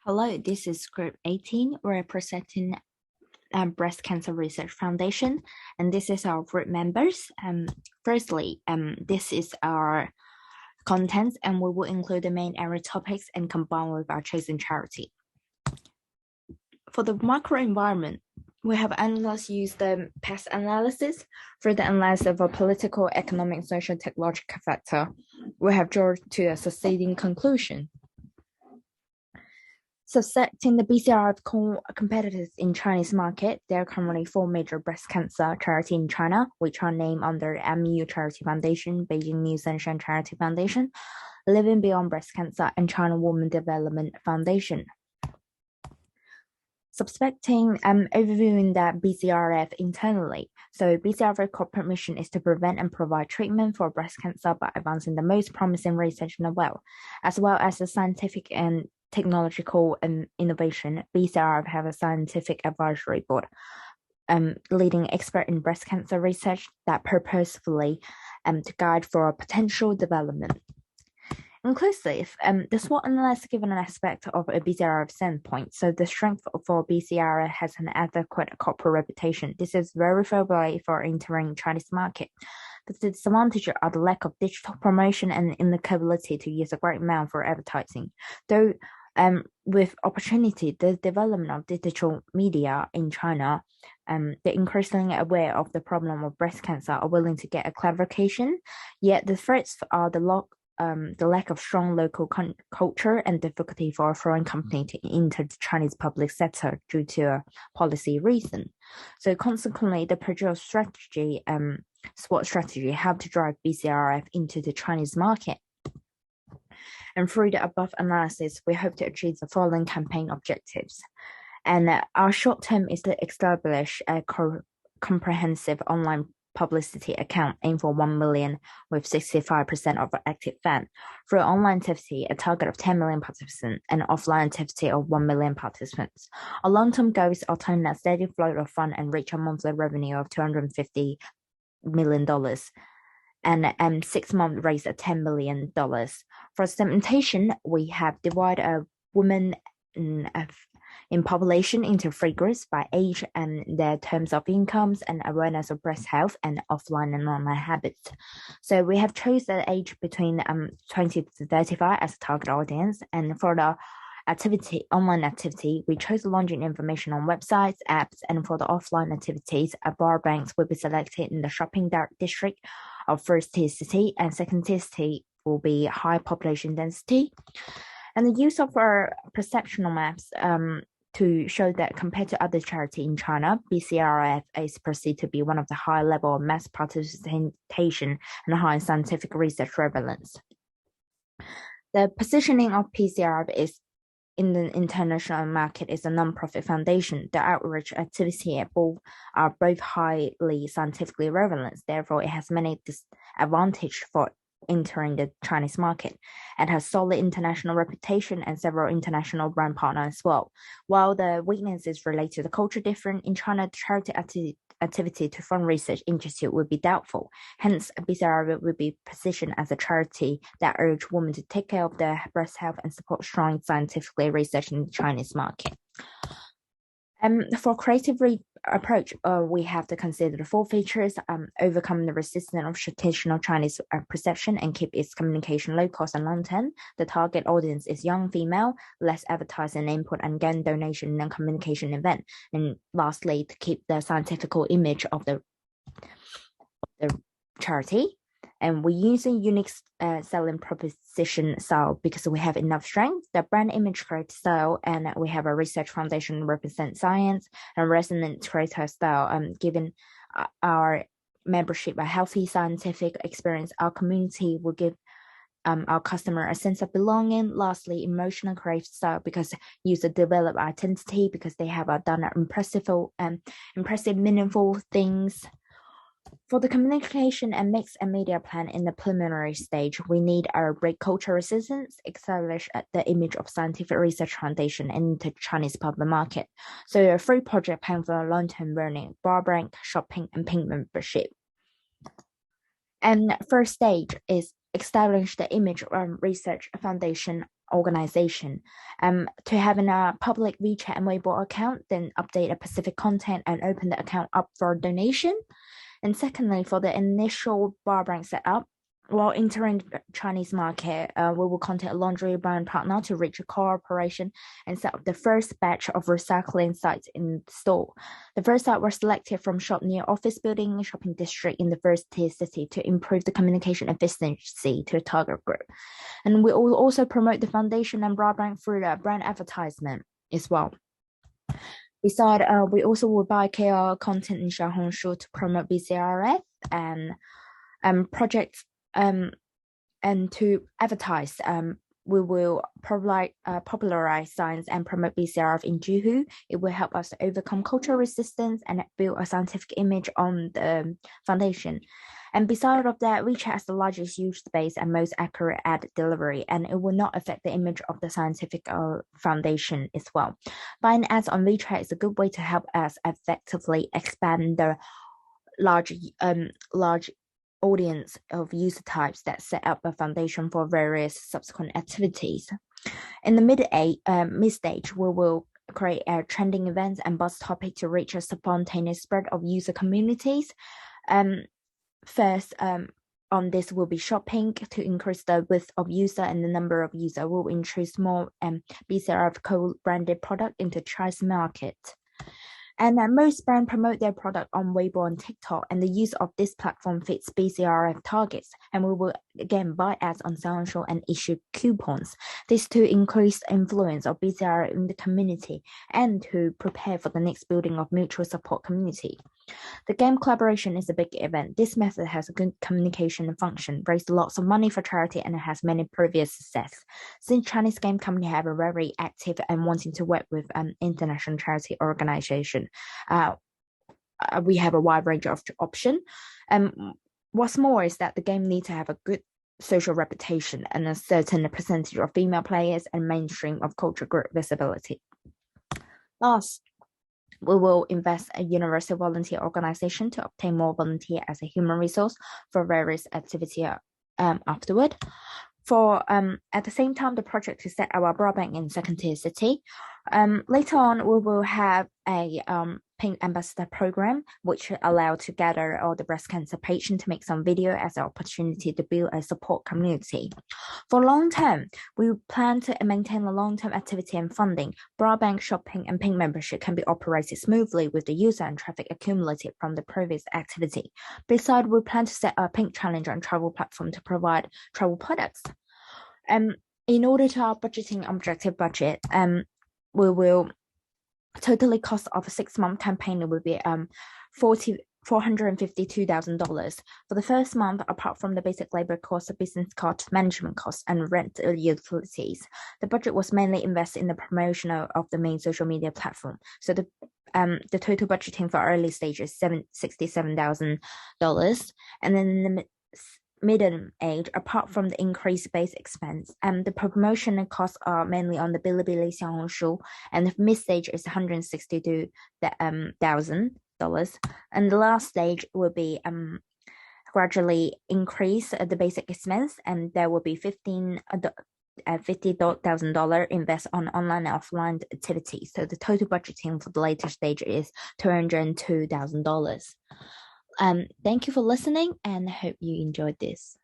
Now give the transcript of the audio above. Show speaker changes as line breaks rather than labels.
Hello, this is group 18 representing Breast Cancer Research Foundation, and this is our group members. Firstly, this is our contents, and we will include the main area topics and combine with our chosen charity. For the macro environment, we have analysts use the past analysis for the analysis of a political, economic, social, technological factor. We have drawn to a succeeding conclusion. Setting the BCRF competitors in Chinese market, there are currently 4 major breast cancer charities in China, which are named under MU Charity Foundation, Beijing New Sunshine Charity Foundation, Living Beyond Breast Cancer, and China Women Development Foundation. Overviewing the BCRF internally. So BCRF corporate mission is to prevent and provide treatment for breast cancer by advancing the most promising research in the world, as well as the scientific and technological innovation. BCRF have a scientific advisory board, leading expert in breast cancer research that purposefully to guide for potential development. Inclusive, the SWOT analysis given an aspect of a BCRF standpoint, so the strength for BCRF has an adequate corporate reputation. This is very favorable for entering Chinese market. The disadvantage are the lack of digital promotion and inability to use a great amount for advertising. Though with opportunity, the development of digital media in China, they're increasingly aware of the problem of breast cancer, are willing to get a clarification. Yet the threats are the lack of strong local culture and difficulty for a foreign company to enter the Chinese public sector due to a policy reason. So consequently, the Purdue strategy, SWOT strategy, have to drive BCRF into the Chinese market. And through the above analysis, we hope to achieve the following campaign objectives. And our short term is to establish a comprehensive online publicity account aimed for 1 million with 65% of active fan. Through online activity, a target of 10 million participants and offline activity of 1 million participants. Our long-term goal is to obtain a steady flow of fund and reach a monthly revenue of $250 million. And 6 months raise at $10 million. For segmentation, we have divided a women in population into 3 groups by age and their terms of incomes and awareness of breast health and offline and online habits. So we have chosen the age between 20 to 35 as a target audience, and for the online activity, we chose launching information on websites, apps, and for the offline activities, bar banks will be selected in the shopping district of first tier city, and second tier city will be high population density. And the use of our perceptional maps to show that compared to other charities in China, BCRF is perceived to be one of the high level of mass participation and high scientific research relevance. The positioning of BCRF is in the international market is a non-profit foundation. The outreach activity are both highly scientifically relevant. Therefore, it has many disadvantages for entering the Chinese market and has solid international reputation and several international brand partners as well. While the weaknesses related to the culture different in China, the charity activity to fund research institute would be doubtful. Hence, BCRF would be positioned as a charity that urge women to take care of their breast health and support strong scientifically research in the Chinese market. For creative approach, we have to consider the 4 features: overcome the resistance of traditional Chinese perception and keep its communication low cost and long term. The target audience is young female, less advertising input and gain donation and communication event. And lastly, to keep the scientific image of the charity. And we use a unique selling proposition style because we have enough strength. The brand image creative style, and we have a research foundation represent science and resonant creator style. Given our membership a healthy scientific experience, our community will give our customer a sense of belonging. Lastly, emotional creative style because user develop identity because they have done impressive, meaningful things. For the communication and mix and media plan in the preliminary stage, we need our break culture resistance, establish the image of scientific research foundation into Chinese public market. So a free project plan for long-term learning, bar bank, shopping, and pink membership. And first stage is establish the image research foundation organization. To having a public WeChat and Weibo account, then update a specific content and open the account up for donation. And secondly, for the initial bar brand setup, while entering the Chinese market, we will contact a laundry brand partner to reach a cooperation and set up the first batch of recycling sites in the store. The first site was selected from shop near office building and shopping district in the first tier city to improve the communication efficiency to the target group. And we will also promote the foundation and bra brand through the brand advertisement as well. Besides, we also will buy KR content in Xiaohongshu to promote BCRF and projects and to advertise. We will popularize science and promote BCRF in Jihu. It will help us to overcome cultural resistance and build a scientific image on the foundation. And besides of that, WeChat has the largest user base and most accurate ad delivery, and it will not affect the image of the scientific foundation as well. Buying ads on WeChat is a good way to help us effectively expand the large audience of user types that set up a foundation for various subsequent activities. In the mid stage, we will create trending events and buzz topic to reach a spontaneous spread of user communities. First, on this will be shopping to increase the width of user and the number of user. We'll introduce more BCRF co-branded product into Chinese market. And most brands promote their product on Weibo and TikTok, and the use of this platform fits BCRF targets. And we will again buy ads on social and issue coupons. This to increase influence of BCRF in the community and to prepare for the next building of mutual support community. The game collaboration is a big event. This method has a good communication function, raised lots of money for charity, and it has many previous success. Since Chinese game company have a very active and wanting to work with international charity organization, we have a wide range of option. What's more is that the game needs to have a good social reputation and a certain percentage of female players and mainstream of culture group visibility. Last, we will invest in a universal volunteer organization to obtain more volunteer as a human resource for various activity afterward. At the same time, the project to set our broadband in second tier city. Later on, we will have a Pink Ambassador program, which allow to gather all the breast cancer patients to make some video as an opportunity to build a support community. For long term, we plan to maintain a long-term activity and funding. Broadband shopping and Pink membership can be operated smoothly with the user and traffic accumulated from the previous activity. Besides, we plan to set a Pink challenge on travel platform to provide travel products. In order to our budgeting objective budget, we will totally cost of a 6-month campaign will be $452,000. For the first month, apart from the basic labor cost, business cost, management costs, and rent utilities, the budget was mainly invested in the promotion of the main social media platform. So the total budgeting for early stage is $67,000, and then in the middle age, apart from the increased base expense, the promotional costs are mainly on the Bilibili, Xiaohongshu, and the mid stage is $162,000, and the last stage will be gradually increase the basic expense, and there will be $50,000 invest on online and offline activities. So the total budgeting for the later stage is $202,000. Thank you for listening, and I hope you enjoyed this.